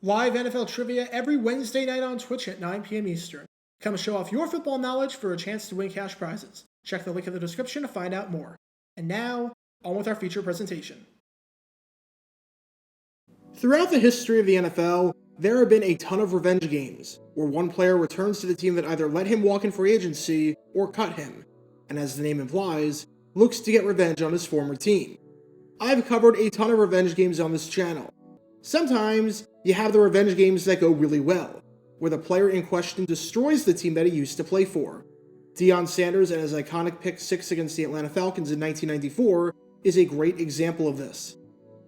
Live NFL trivia every Wednesday night on Twitch at 9 p.m. Eastern. Come show off your football knowledge for a chance to win cash prizes. Check the link in the description to find out more. And now, on with our feature presentation. Throughout the history of the NFL, there have been a ton of revenge games, where one player returns to the team that either let him walk in free agency or cut him, and as the name implies, looks to get revenge on his former team. I've covered a ton of revenge games on this channel. Sometimes, you have the revenge games that go really well, where the player in question destroys the team that he used to play for. Deion Sanders and his iconic pick 6 against the Atlanta Falcons in 1994 is a great example of this.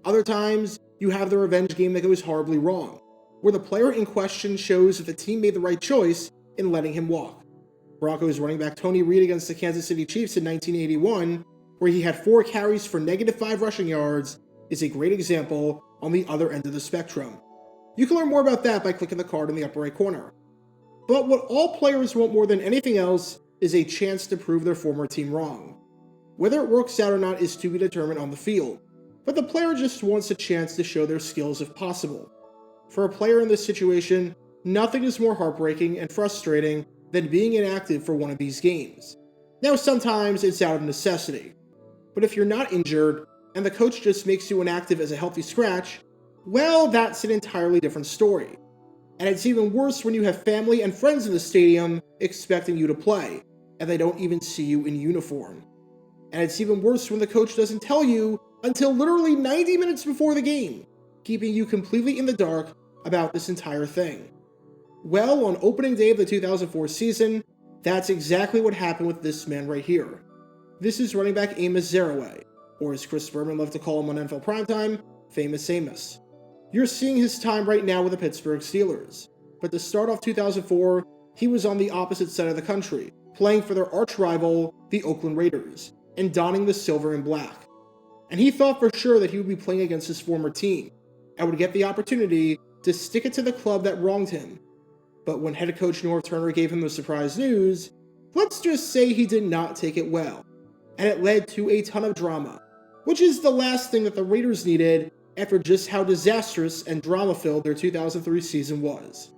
Other times, you have the revenge game that goes horribly wrong, where the player in question shows that the team made the right choice in letting him walk. Broncos running back Tony Reed against the Kansas City Chiefs in 1981, where he had 4 carries for -5 rushing yards, is a great example on the other end of the spectrum. You can learn more about that by clicking the card in the upper right corner. But what all players want more than anything else is a chance to prove their former team wrong. Whether it works out or not is to be determined on the field, but the player just wants a chance to show their skills if possible. For a player in this situation, nothing is more heartbreaking and frustrating than being inactive for one of these games. Now, sometimes it's out of necessity, but if you're not injured and the coach just makes you inactive as a healthy scratch, well, that's an entirely different story. And it's even worse when you have family and friends in the stadium expecting you to play, and they don't even see you in uniform. And it's even worse when the coach doesn't tell you until literally 90 minutes before the game, keeping you completely in the dark about this entire thing. Well, on opening day of the 2004 season, that's exactly what happened with this man right here. This is running back Amos Zereoue, or as Chris Berman loved to call him on NFL Primetime, Famous Amos. You're seeing his time right now with the Pittsburgh Steelers, but to start off 2004, he was on the opposite side of the country, playing for their arch rival, the Oakland Raiders, and donning the silver and black. And he thought for sure that he would be playing against his former team, and would get the opportunity to stick it to the club that wronged him. But when head coach Norv Turner gave him the surprise news, let's just say he did not take it well, and it led to a ton of drama, which is the last thing that the Raiders needed after just how disastrous and drama-filled their 2003 season was.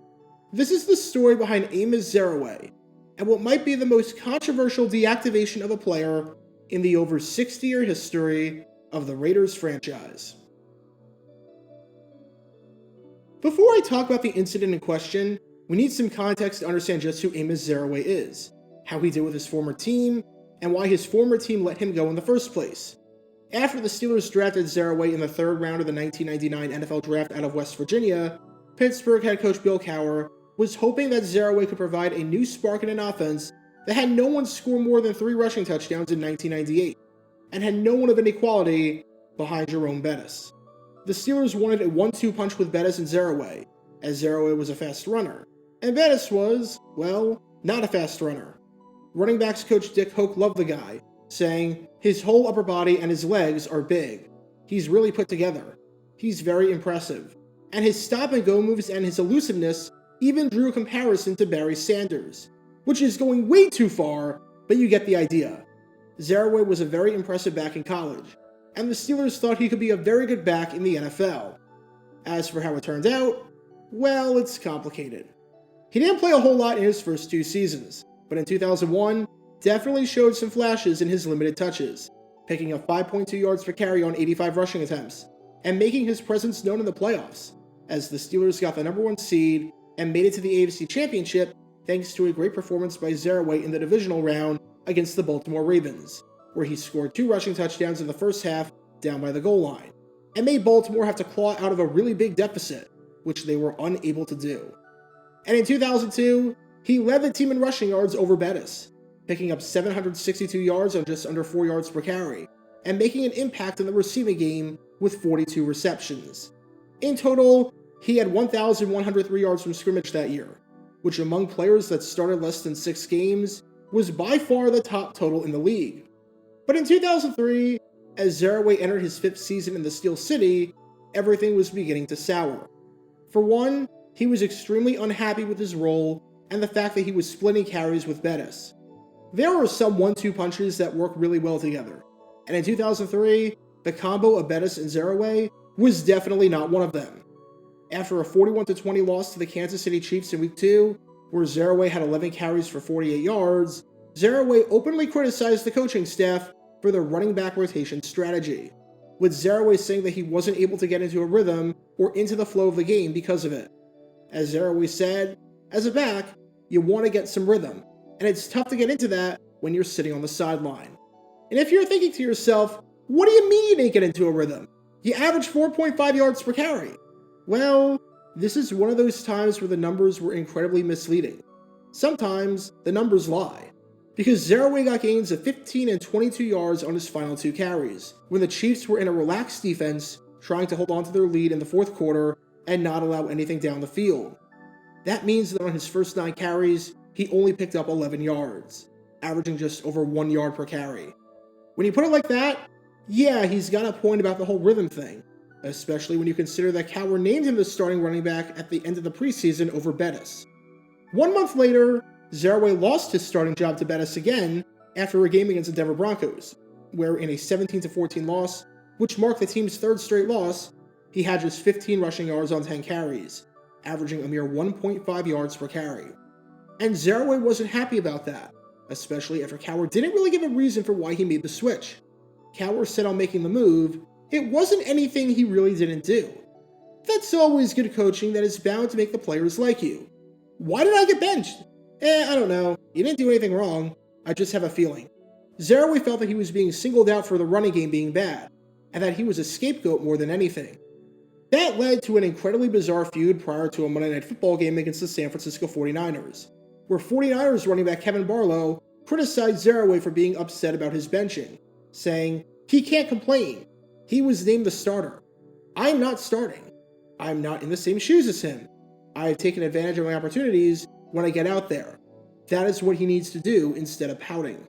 This is the story behind Amos Zereoue, and what might be the most controversial deactivation of a player in the over 60-year history of the Raiders franchise. Before I talk about the incident in question, we need some context to understand just who Amos Zereoue is, how he did with his former team, and why his former team let him go in the first place. After the Steelers drafted Zereoue in the 3rd round of the 1999 NFL Draft out of West Virginia, Pittsburgh head coach Bill Cowher was hoping that Zereoue could provide a new spark in an offense that had no one score more than 3 rushing touchdowns in 1998, and had no one of any quality behind Jerome Bettis. The Steelers wanted a 1-2 punch with Bettis and Zereoue, as Zereoue was a fast runner, and Bettis was, well, not a fast runner. Running backs coach Dick Hoke loved the guy, saying, "His whole upper body and his legs are big. He's really put together. He's very impressive." And his stop-and-go moves and his elusiveness even drew a comparison to Barry Sanders, which is going way too far, but you get the idea. Zereoue was a very impressive back in college, and the Steelers thought he could be a very good back in the NFL. As for how it turned out, well, it's complicated. He didn't play a whole lot in his first 2 seasons, but in 2001, definitely showed some flashes in his limited touches, picking up 5.2 yards per carry on 85 rushing attempts, and making his presence known in the playoffs, as the Steelers got the #1 seed and made it to the AFC Championship thanks to a great performance by Zereoue in the divisional round against the Baltimore Ravens, where he scored 2 rushing touchdowns in the first half down by the goal line, and made Baltimore have to claw out of a really big deficit, which they were unable to do. And in 2002, he led the team in rushing yards over Bettis, picking up 762 yards on just under 4 yards per carry, and making an impact in the receiving game with 42 receptions. In total, he had 1,103 yards from scrimmage that year, which among players that started less than 6 games, was by far the top total in the league. But in 2003, as Zereoue entered his 5th season in the Steel City, everything was beginning to sour. For one, he was extremely unhappy with his role and the fact that he was splitting carries with Bettis. There were some 1-2 punches that work really well together, and in 2003, the combo of Bettis and Zereoue was definitely not one of them. After a 41-20 loss to the Kansas City Chiefs in Week 2, where Zereoue had 11 carries for 48 yards, Zereoue openly criticized the coaching staff for their running back rotation strategy, with Zereoue saying that he wasn't able to get into a rhythm or into the flow of the game because of it. As Zereoue said, as a back, you want to get some rhythm, and it's tough to get into that when you're sitting on the sideline. And if you're thinking to yourself, what do you mean you didn't get into a rhythm? You averaged 4.5 yards per carry. Well, this is one of those times where the numbers were incredibly misleading. Sometimes the numbers lie, because Zereoue got gains of 15 and 22 yards on his final 2 carries, when the Chiefs were in a relaxed defense trying to hold on to their lead in the fourth quarter and not allow anything down the field. That means that on his first 9 carries, he only picked up 11 yards, averaging just over 1 yard per carry. When you put it like that, yeah, he's got a point about the whole rhythm thing, especially when you consider that Cowher named him the starting running back at the end of the preseason over Bettis. 1 month later, Zereoue lost his starting job to Bettis again after a game against the Denver Broncos, where in a 17-14 loss, which marked the team's 3rd straight loss, he had just 15 rushing yards on 10 carries, averaging a mere 1.5 yards per carry. And Zereoue wasn't happy about that, especially after Cowher didn't really give a reason for why he made the switch. Cowher said on making the move, it wasn't anything he really didn't do. That's always good coaching that is bound to make the players like you. Why did I get benched? I don't know. You didn't do anything wrong. I just have a feeling. Zereoue felt that he was being singled out for the running game being bad, and that he was a scapegoat more than anything. That led to an incredibly bizarre feud prior to a Monday Night Football game against the San Francisco 49ers, where 49ers running back Kevin Barlow criticized Zereoue for being upset about his benching, saying, "He can't complain. He was named the starter. I'm not starting. I'm not in the same shoes as him. I have taken advantage of my opportunities when I get out there." That is what he needs to do instead of pouting.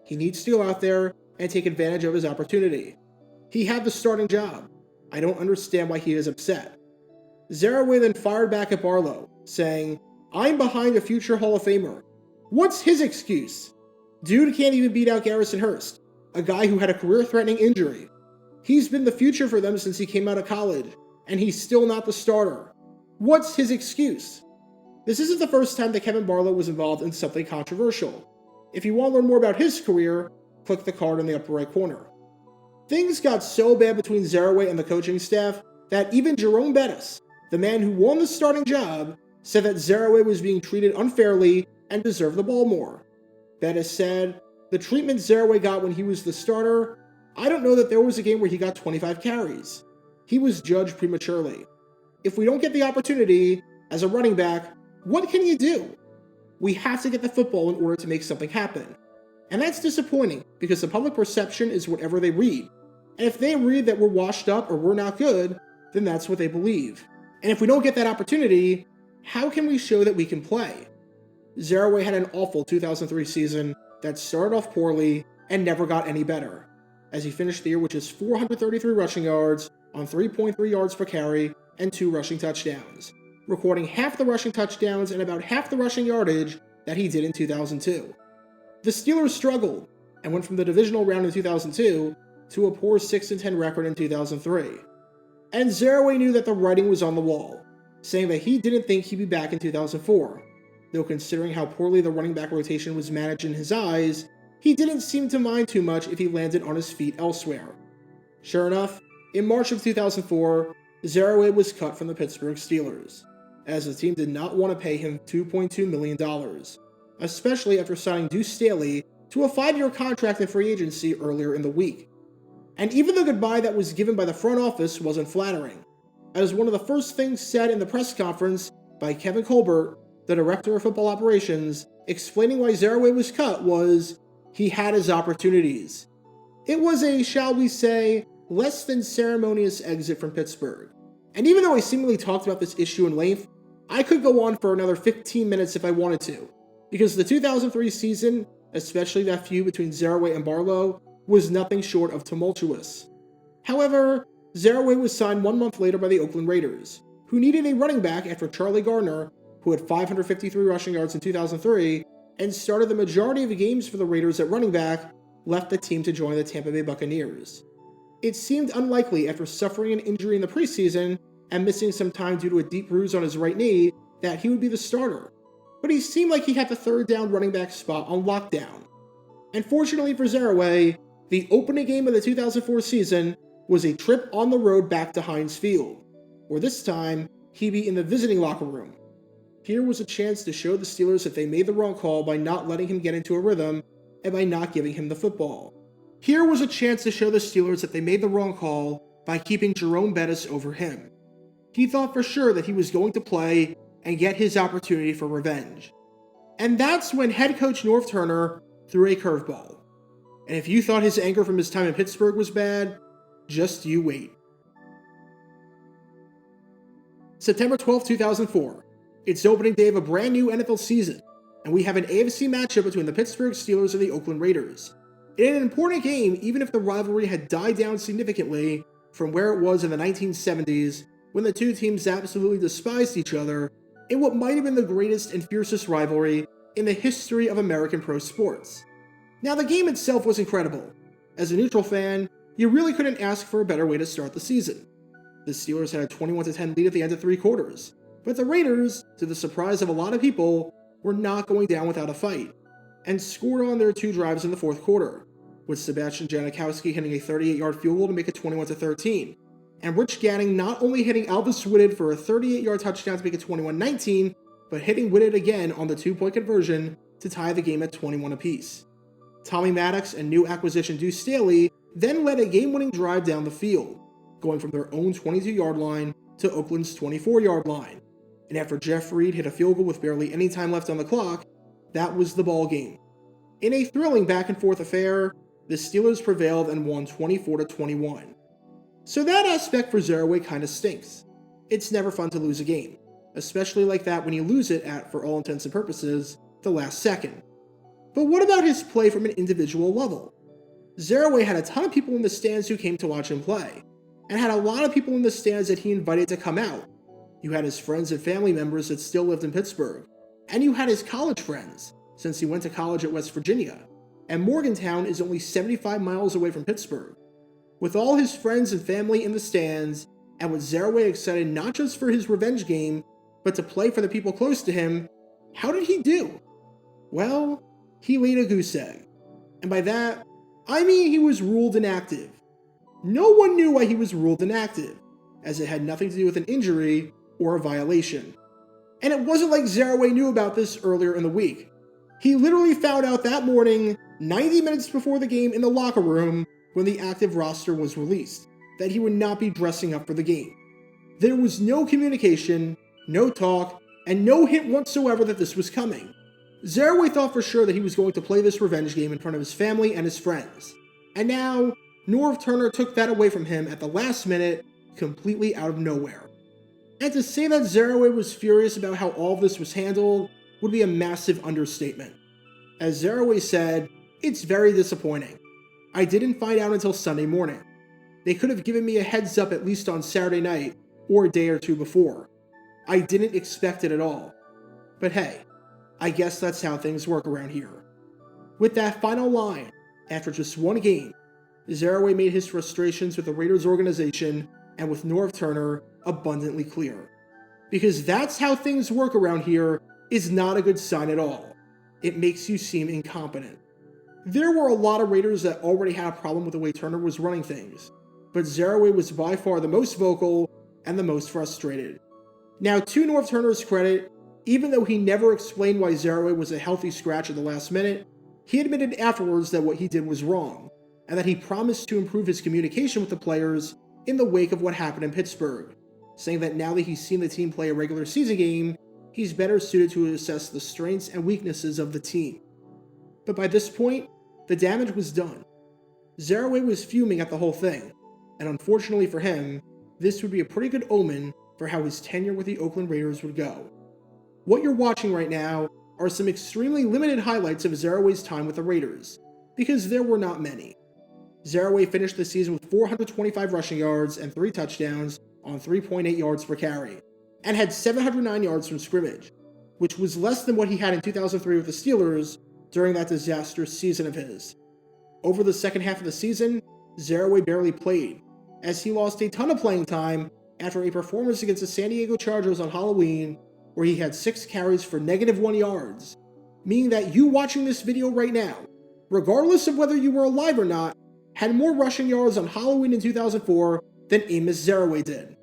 He needs to go out there and take advantage of his opportunity. He had the starting job. I don't understand why he is upset. Zereoue then fired back at Barlow, saying, "I'm behind a future Hall of Famer." What's his excuse? Dude can't even beat out Garrison Hurst, a guy who had a career-threatening injury. He's been the future for them since he came out of college, and he's still not the starter. What's his excuse? This isn't the first time that Kevin Barlow was involved in something controversial. If you want to learn more about his career, click the card in the upper right corner. Things got so bad between Zereoue and the coaching staff that even Jerome Bettis, the man who won the starting job, said that Zereoue was being treated unfairly and deserved the ball more. Bettis said, "The treatment Zereoue got when he was the starter, I don't know that there was a game where he got 25 carries. He was judged prematurely. If we don't get the opportunity, as a running back, what can you do? We have to get the football in order to make something happen." And that's disappointing, because the public perception is whatever they read. And if they read that we're washed up or we're not good, then that's what they believe. And if we don't get that opportunity, how can we show that we can play? Zereoue had an awful 2003 season that started off poorly and never got any better, as he finished the year with just 433 rushing yards on 3.3 yards per carry and 2 rushing touchdowns, recording half the rushing touchdowns and about half the rushing yardage that he did in 2002. The Steelers struggled and went from the divisional round in 2002 to a poor 6-10 record in 2003. And Zereoue knew that the writing was on the wall, saying that he didn't think he'd be back in 2004, though considering how poorly the running back rotation was managed in his eyes, he didn't seem to mind too much if he landed on his feet elsewhere. Sure enough, in March of 2004, Zereoue was cut from the Pittsburgh Steelers, as the team did not want to pay him $2.2 million, especially after signing Deuce Staley to a 5-year contract in free agency earlier in the week. And even the goodbye that was given by the front office wasn't flattering, as one of the first things said in the press conference by Kevin Colbert, the director of football operations, explaining why Zereoue was cut was, he had his opportunities. It was a, shall we say, less than ceremonious exit from Pittsburgh. And even though I seemingly talked about this issue in length, I could go on for another 15 minutes if I wanted to, because the 2003 season, especially that feud between Zereoue and Barlow, was nothing short of tumultuous. However, Zereoue was signed 1 month later by the Oakland Raiders, who needed a running back after Charlie Gardner, who had 553 rushing yards in 2003 and started the majority of the games for the Raiders at running back, left the team to join the Tampa Bay Buccaneers. It seemed unlikely after suffering an injury in the preseason and missing some time due to a deep bruise on his right knee, that he would be the starter. But he seemed like he had the third down running back spot on lockdown. And fortunately for Zereoue, the opening game of the 2004 season was a trip on the road back to Heinz Field, where this time he'd be in the visiting locker room. Here was a chance to show the Steelers that they made the wrong call by not letting him get into a rhythm and by not giving him the football. Here was a chance to show the Steelers that they made the wrong call by keeping Jerome Bettis over him. He thought for sure that he was going to play and get his opportunity for revenge. And that's when head coach Norv Turner threw a curveball. And if you thought his anger from his time in Pittsburgh was bad, just you wait. September 12, 2004. It's opening day of a brand new NFL season, and we have an AFC matchup between the Pittsburgh Steelers and the Oakland Raiders. In an important game, even if the rivalry had died down significantly from where it was in the 1970s, when the two teams absolutely despised each other, in what might have been the greatest and fiercest rivalry in the history of American pro sports. Now, the game itself was incredible. As a neutral fan, you really couldn't ask for a better way to start the season. The Steelers had a 21-10 lead at the end of 3 quarters, but the Raiders, to the surprise of a lot of people, were not going down without a fight, and scored on their 2 drives in the 4th quarter, with Sebastian Janikowski hitting a 38-yard field goal to make it 21-13, and Rich Ganning not only hitting Alvis Whitted for a 38-yard touchdown to make it 21-19, but hitting Whitted again on the 2-point conversion to tie the game at 21 apiece. Tommy Maddox and new acquisition Deuce Staley then led a game-winning drive down the field, going from their own 22-yard line to Oakland's 24-yard line. And after Jeff Reed hit a field goal with barely any time left on the clock, that was the ball game. In a thrilling back-and-forth affair, the Steelers prevailed and won 24-21. So that aspect for Zereoue kind of stinks. It's never fun to lose a game, especially like that when you lose it at, for all intents and purposes, the last second. But what about his play from an individual level? Zereoue had a ton of people in the stands who came to watch him play, and had a lot of people in the stands that he invited to come out. You had his friends and family members that still lived in Pittsburgh, and you had his college friends, since he went to college at West Virginia, and Morgantown is only 75 miles away from Pittsburgh. With all his friends and family in the stands, and with Zereoue excited not just for his revenge game, but to play for the people close to him, how did he do? Well, he laid a goose egg. And by that, I mean he was ruled inactive. No one knew why he was ruled inactive, as it had nothing to do with an injury or a violation. And it wasn't like Zereoue knew about this earlier in the week. He literally found out that morning, 90 minutes before the game in the locker room, when the active roster was released, that he would not be dressing up for the game. There was no communication, no talk, and no hint whatsoever that this was coming. Zereoue thought for sure that he was going to play this revenge game in front of his family and his friends. And now, Norv Turner took that away from him at the last minute, completely out of nowhere. And to say that Zereoue was furious about how all of this was handled would be a massive understatement. As Zereoue said, "It's very disappointing. I didn't find out until Sunday morning. They could have given me a heads up at least on Saturday night, or a day or two before. I didn't expect it at all. But hey, I guess that's how things work around here." With that final line, after just one game, Zereoue made his frustrations with the Raiders organization and with Norv Turner abundantly clear. Because that's how things work around here is not a good sign at all. It makes you seem incompetent. There were a lot of Raiders that already had a problem with the way Turner was running things, but Zereoue was by far the most vocal and the most frustrated. Now, to Norv Turner's credit, even though he never explained why Zereoue was a healthy scratch at the last minute, he admitted afterwards that what he did was wrong, and that he promised to improve his communication with the players in the wake of what happened in Pittsburgh, saying that now that he's seen the team play a regular season game, he's better suited to assess the strengths and weaknesses of the team. But by this point, the damage was done. Zereoue was fuming at the whole thing, and unfortunately for him, this would be a pretty good omen for how his tenure with the Oakland Raiders would go. What you're watching right now are some extremely limited highlights of Zereoue's time with the Raiders, because there were not many. Zereoue finished the season with 425 rushing yards and 3 touchdowns on 3.8 yards per carry, and had 709 yards from scrimmage, which was less than what he had in 2003 with the Steelers during that disastrous season of his. Over the second half of the season, Zereoue barely played, as he lost a ton of playing time after a performance against the San Diego Chargers on Halloween where he had 6 carries for -1 yards, meaning that you watching this video right now, regardless of whether you were alive or not, had more rushing yards on Halloween in 2004 than Amos Zereoue did.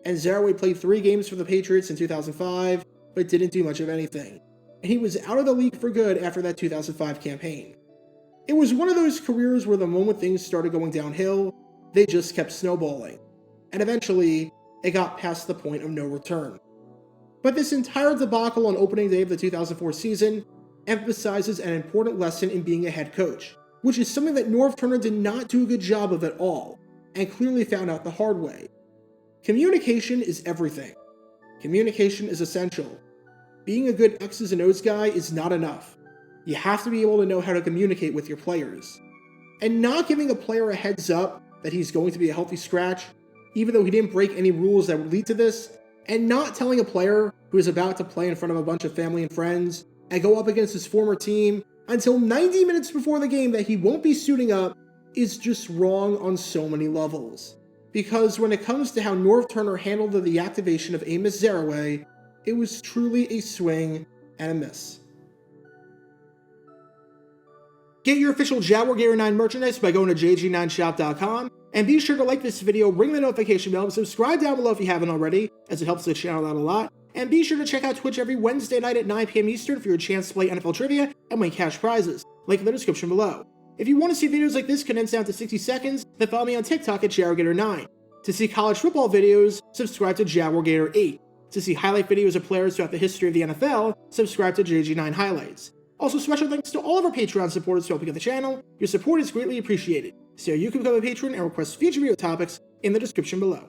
And Zereoue played 3 games for the Patriots in 2005, but didn't do much of anything, and he was out of the league for good after that 2005 campaign. It was one of those careers where the moment things started going downhill, they just kept snowballing, and eventually, it got past the point of no return. But this entire debacle on opening day of the 2004 season emphasizes an important lesson in being a head coach, which is something that Norv Turner did not do a good job of at all, and clearly found out the hard way. Communication is everything. Communication is essential. Being a good X's and O's guy is not enough. You have to be able to know how to communicate with your players. And not giving a player a heads up that he's going to be a healthy scratch, even though he didn't break any rules that would lead to this, and not telling a player who is about to play in front of a bunch of family and friends and go up against his former team until 90 minutes before the game that he won't be suiting up is just wrong on so many levels. Because when it comes to how Norv Turner handled the deactivation of Amos Zereoue, it was truly a swing and a miss. Get your official Jaguar Gator 9 merchandise by going to jg9shop.com, and be sure to like this video, ring the notification bell, and subscribe down below if you haven't already, as it helps the channel out a lot. And be sure to check out Twitch every Wednesday night at 9 PM Eastern for your chance to play NFL Trivia and win cash prizes, link in the description below. If you want to see videos like this condensed down to 60 seconds, then follow me on TikTok at Jaguar Gator 9. To see college football videos, subscribe to Jaguar Gator 8. To see highlight videos of players throughout the history of the NFL, subscribe to JG9 Highlights. Also, special thanks to all of our Patreon supporters for helping out the channel. Your support is greatly appreciated. So you can become a patron and request future video topics in the description below.